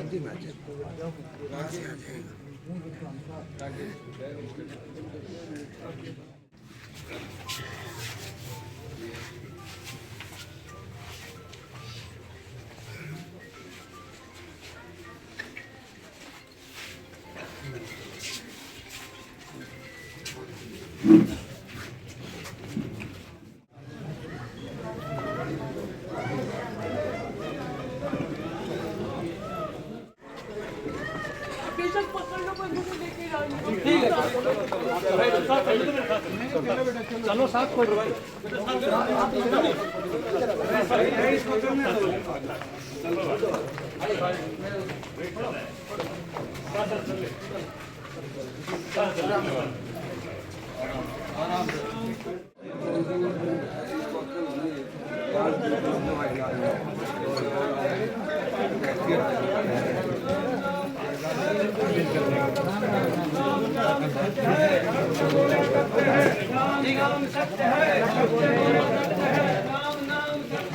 जल्दी में आ जाएगा, वहाँ से आ जाएगा। चलो साथ कोई राम सत्य है, राम नाम सत्य है, राम नाम सत्य है, राम नाम सत्य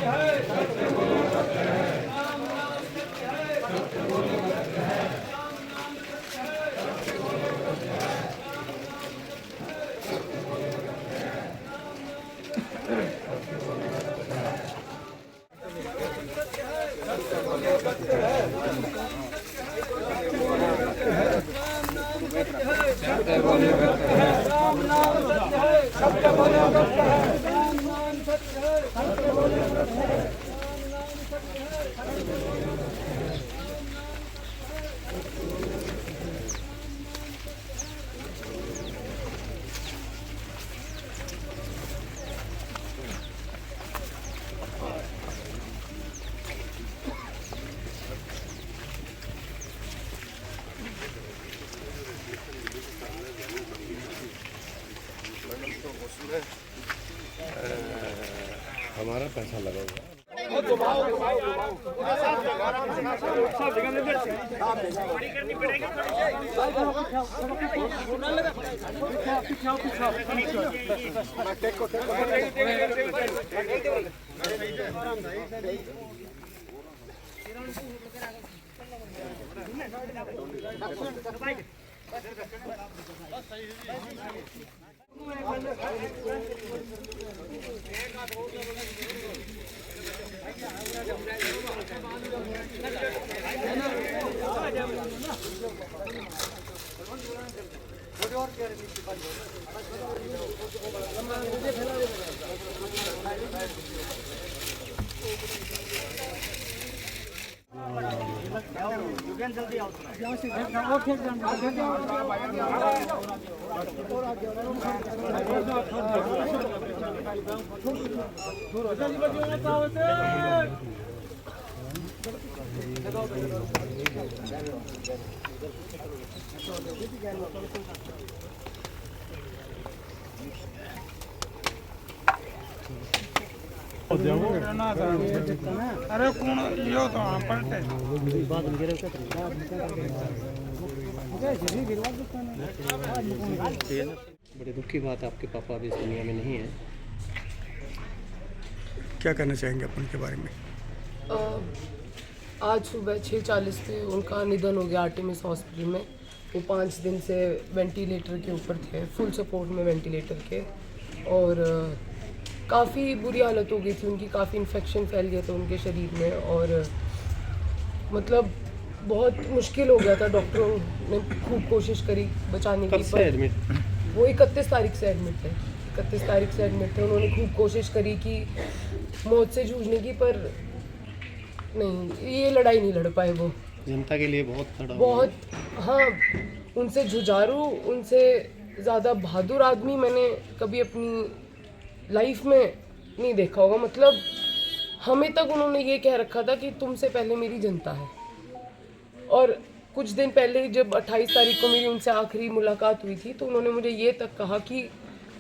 है, सत्य बोले सत्य है, राम नाम सत्य है, सत्य बोले सत्य है, राम नाम सत्य है, सत्य बोले हमारा पैसा लगेगा। जल्दी आओ अरे कौन यो तो पलटे बड़ी दुख की बात है, आपके पापा अभी इस दुनिया में नहीं है। क्या कहना चाहेंगे अपन के बारे में? आज सुबह 6:40 पे उनका निधन हो गया आर्टेमिस हॉस्पिटल में। वो 5 दिन से वेंटिलेटर के ऊपर थे, फुल सपोर्ट में वेंटिलेटर के, और काफ़ी बुरी हालत हो गई थी उनकी, काफ़ी इन्फेक्शन फैल गया था उनके शरीर में, और मतलब बहुत मुश्किल हो गया था। डॉक्टरों ने खूब कोशिश करी बचाने की, पर वो 31 तारीख से एडमिट थे। 31 तारीख से एडमिट थे। उन्होंने खूब कोशिश करी कि मौत से जूझने की, पर नहीं, ये लड़ाई नहीं लड़ पाए। वो जनता के लिए बहुत हाँ, उनसे जुझारू, उनसे ज़्यादा बहादुर आदमी मैंने कभी अपनी लाइफ में नहीं देखा होगा। मतलब हमें तक उन्होंने ये कह रखा था कि तुमसे पहले मेरी जनता है। और कुछ दिन पहले जब 28 तारीख को मेरी उनसे आखिरी मुलाकात हुई थी, तो उन्होंने मुझे ये तक कहा कि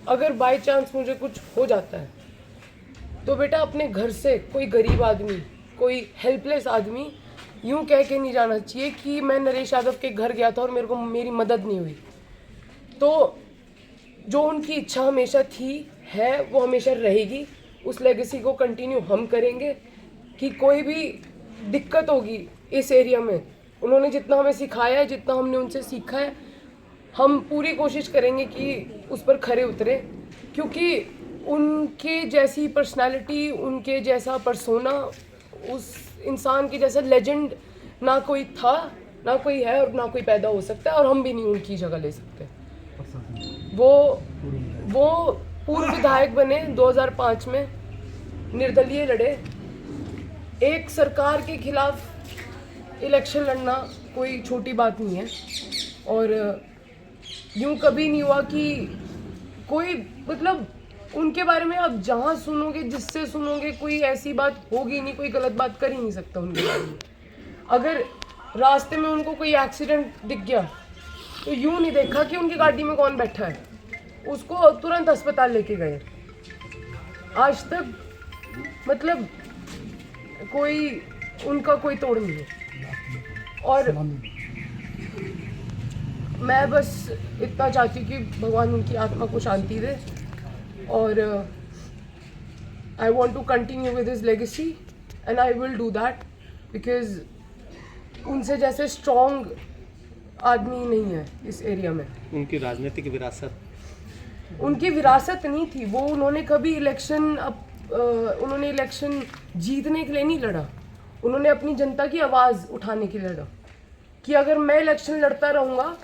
अगर बाय चांस मुझे कुछ हो जाता है तो बेटा अपने घर से कोई गरीब आदमी, कोई हेल्पलेस आदमी यूँ कह के नहीं जाना चाहिए कि मैं नरेश यादव के घर गया था और मेरे को मेरी मदद नहीं हुई। तो जो उनकी इच्छा हमेशा थी है, वो हमेशा रहेगी। उस लेगेसी को कंटिन्यू हम करेंगे कि कोई भी दिक्कत होगी इस एरिया में, उन्होंने जितना हमें सिखाया है, जितना हमने उनसे सीखा है, हम पूरी कोशिश करेंगे कि उस पर खरे उतरे, क्योंकि उनके जैसी पर्सनालिटी, उनके जैसा पर्सोना, उस इंसान के जैसा लेजेंड ना कोई था, ना कोई है और ना कोई पैदा हो सकता है, और हम भी नहीं उनकी जगह ले सकते। वो पूर्व विधायक बने 2005 में, निर्दलीय लड़े। एक सरकार के खिलाफ इलेक्शन लड़ना कोई छोटी बात नहीं है, और यूं कभी नहीं हुआ कि कोई, मतलब उनके बारे में आप जहाँ सुनोगे, जिससे सुनोगे, कोई ऐसी बात होगी नहीं, कोई गलत बात कर ही नहीं सकता उनके बारे में। अगर रास्ते में उनको कोई एक्सीडेंट दिख गया तो यूं नहीं देखा कि उनकी गाड़ी में कौन बैठा है, उसको तुरंत अस्पताल लेके गए। आज तक मतलब कोई उनका कोई तोड़ नहीं है। और मैं बस इतना चाहती हूँ कि भगवान उनकी आत्मा को शांति दे, और I want to continue with his legacy and I will do that, because उनसे जैसे स्ट्रॉन्ग आदमी नहीं है इस एरिया में। उनकी राजनीतिक विरासत, उनकी विरासत नहीं थी वो, उन्होंने कभी उन्होंने इलेक्शन जीतने के लिए नहीं लड़ा, उन्होंने अपनी जनता की आवाज़ उठाने के लिए लड़ा, कि अगर मैं इलेक्शन लड़ता रहूँगा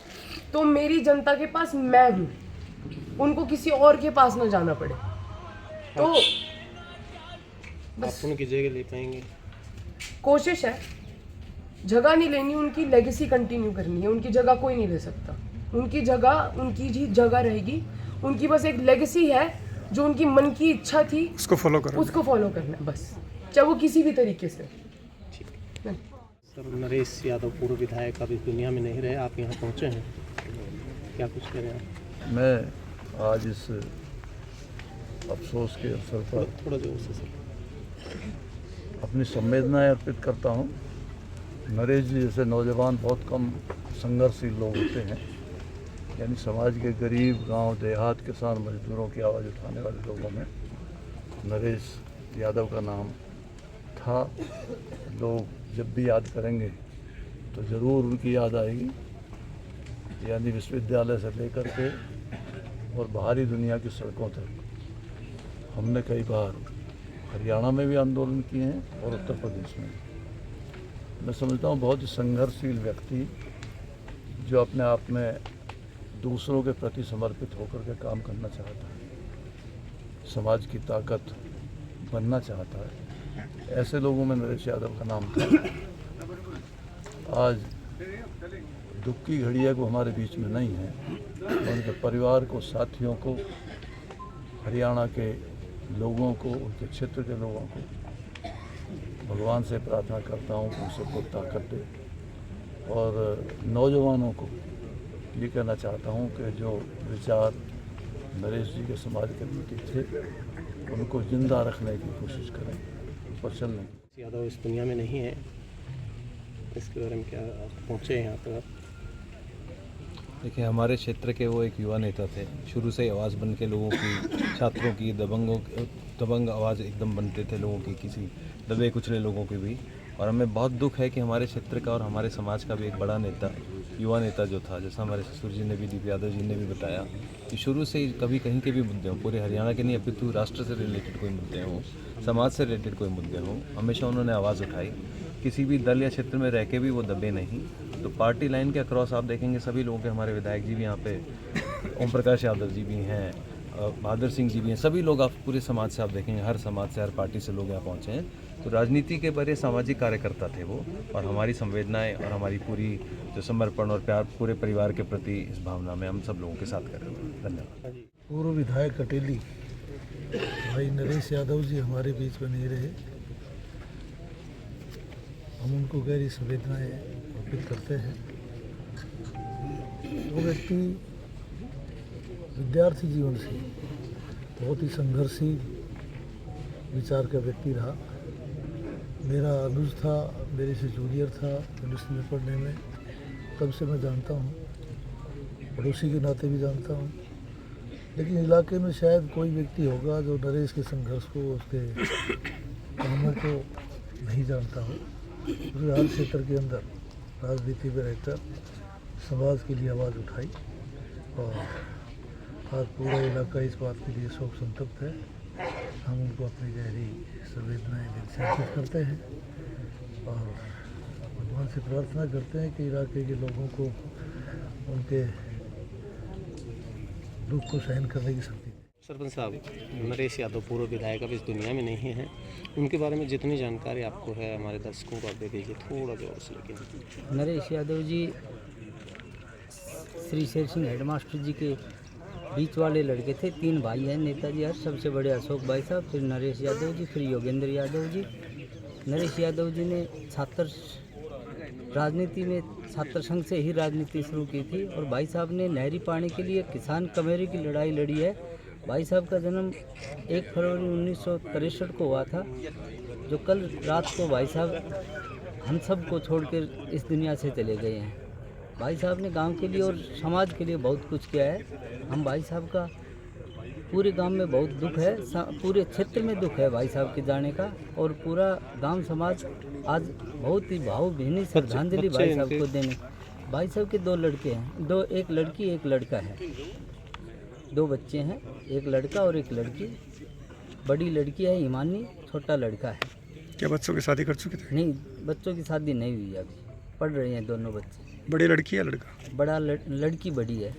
तो मेरी जनता के पास मैं हूँ, उनको किसी और के पास ना जाना पड़े। तो आप उनकी जगह ले पाएंगे? कोशिश है, जगह नहीं लेनी, उनकी लेगेसी कंटिन्यू करनी है। उनकी जगह कोई नहीं ले सकता, उनकी जगह उनकी ही जगह रहेगी। उनकी बस एक लेगेसी है, जो उनकी मन की इच्छा थी, उसको फॉलो करना है बस, चाहे वो किसी भी तरीके से। सर, नरेश यादव पूर्व विधायक अब इस दुनिया में नहीं रहे, आप यहाँ पहुँचे हैं, क्या कुछ करें आप? मैं आज इस अफसोस के अवसर पर थोड़ा जोर से सर अपनी संवेदनाएं अर्पित करता हूं। नरेश जी जैसे नौजवान बहुत कम संघर्षशील लोग होते हैं, यानी समाज के गरीब, गांव, देहात, किसान, मजदूरों की आवाज़ उठाने वाले लोगों में नरेश यादव का नाम था। लोग जब भी याद करेंगे तो ज़रूर उनकी याद आएगी, यानी विश्वविद्यालय से लेकर के और बाहरी दुनिया की सड़कों तक। हमने कई बार हरियाणा में भी आंदोलन किए हैं और उत्तर प्रदेश में। मैं समझता हूँ बहुत ही संघर्षशील व्यक्ति, जो अपने आप में दूसरों के प्रति समर्पित होकर के काम करना चाहता है, समाज की ताकत बनना चाहता है। ऐसे लोगों में नरेश यादव का नाम था। आज दुख की घड़ी है, वो हमारे बीच में नहीं है। उनके परिवार को, साथियों को, हरियाणा के लोगों को, उनके क्षेत्र के लोगों को भगवान से प्रार्थना करता हूँ कि उनसे बहुत ताकत दे। और नौजवानों को ये कहना चाहता हूँ कि जो विचार नरेश जी के समाज के प्रति थे, उनको जिंदा रखने की कोशिश करें, उस पर चलने की। यादव इस दुनिया में नहीं है, इसके बारे में क्या आप पहुँचे यहाँ पर आप? देखिए, हमारे क्षेत्र के वो एक युवा नेता थे, शुरू से ही आवाज़ बन के लोगों की, छात्रों की, दबंग आवाज़ एकदम बनते थे लोगों की, किसी दबे कुचले लोगों की भी। और हमें बहुत दुख है कि हमारे क्षेत्र का और हमारे समाज का भी एक बड़ा नेता, युवा नेता जो था, जैसा हमारे ससुर जी ने भी, दीप यादव जी ने भी बताया कि शुरू से ही कभी कहीं के भी मुद्दे हों, पूरे हरियाणा के नहीं अपितु राष्ट्र से रिलेटेड कोई मुद्दे हों, समाज से रिलेटेड कोई मुद्दे हों, हमेशा उन्होंने आवाज़ उठाई। किसी भी दल या क्षेत्र में रह के भी वो दबे नहीं। तो पार्टी लाइन के अक्रॉस आप देखेंगे सभी लोगों के, हमारे विधायक जी भी यहाँ पे, ओम प्रकाश यादव जी भी हैं, बहादुर सिंह जी भी हैं, सभी लोग आप पूरे समाज से आप देखेंगे, हर समाज से, हर पार्टी से लोग यहाँ पहुँचे हैं। तो राजनीति के बड़े सामाजिक कार्यकर्ता थे वो, और हमारी संवेदनाएं और हमारी पूरी जो समर्पण और प्यार पूरे परिवार के प्रति, इस भावना में हम सब लोगों के साथ कर रहे हैं। धन्यवाद। पूर्व विधायक कटेली भाई नरेश यादव जी हमारे बीच में नहीं रहे। हम उनको गहरी संवेदनाएं अर्पित करते हैं। वो व्यक्ति विद्यार्थी जीवन से बहुत ही संघर्षी विचार का व्यक्ति रहा। मेरा अनुज था, मेरे से जूनियर था यूनिवर्सिटी में पढ़ने में, तब से मैं जानता हूँ, पड़ोसी के नाते भी जानता हूँ। लेकिन इलाके में शायद कोई व्यक्ति होगा जो नरेश के संघर्ष को, उसके कामों को नहीं जानता हो। हर क्षेत्र के अंदर राजनीति में रहकर समाज के लिए आवाज़ उठाई और आज पूरा इलाका इस बात के लिए शोक संतप्त है। हम उनको अपनी गहरी संवेदनाएं दिल से अर्पित करते हैं और भगवान से प्रार्थना करते हैं कि इलाके के लोगों को उनके दुख को सहन करने की शक्ति। सरपंच साहब, नरेश यादव पूर्व विधायक अब इस दुनिया में नहीं है, उनके बारे में जितनी जानकारी आपको है हमारे दर्शकों को आप दे दीजिए थोड़ा जोर से। लेकिन नरेश यादव जी श्री शेर सिंह हेडमास्टर जी के बीच वाले लड़के थे। 3 भाई हैं, नेताजी हर सबसे बड़े अशोक भाई साहब, फिर नरेश यादव जी, फिर योगेंद्र यादव जी। नरेश यादव जी ने छात्र राजनीति में छात्र संघ से ही राजनीति शुरू की थी और भाई साहब ने नहरी पानी के लिए किसान कमेरी की लड़ाई लड़ी है। भाई साहब का जन्म 1 फरवरी 1963 को हुआ था, जो कल रात को भाई साहब हम सब को छोड़कर इस दुनिया से चले गए हैं। भाई साहब ने गांव के लिए और समाज के लिए बहुत कुछ किया है। हम भाई साहब का पूरे गांव में बहुत दुख है, पूरे क्षेत्र में दुख है भाई साहब के जाने का, और पूरा गांव समाज आज बहुत ही भावभीनी श्रद्धांजलि भाई साहब को देने। भाई साहब के 2 लड़के हैं, एक लड़की एक लड़का है, 2 बच्चे हैं, एक लड़का और एक लड़की। बड़ी लड़की है हिमानी, छोटा लड़का है। क्या बच्चों की शादी कर चुके थे? नहीं, बच्चों की शादी नहीं हुई अभी, पढ़ रहे हैं दोनों बच्चे। बड़ी लड़की है लड़का? बड़ा लड़की बड़ी है।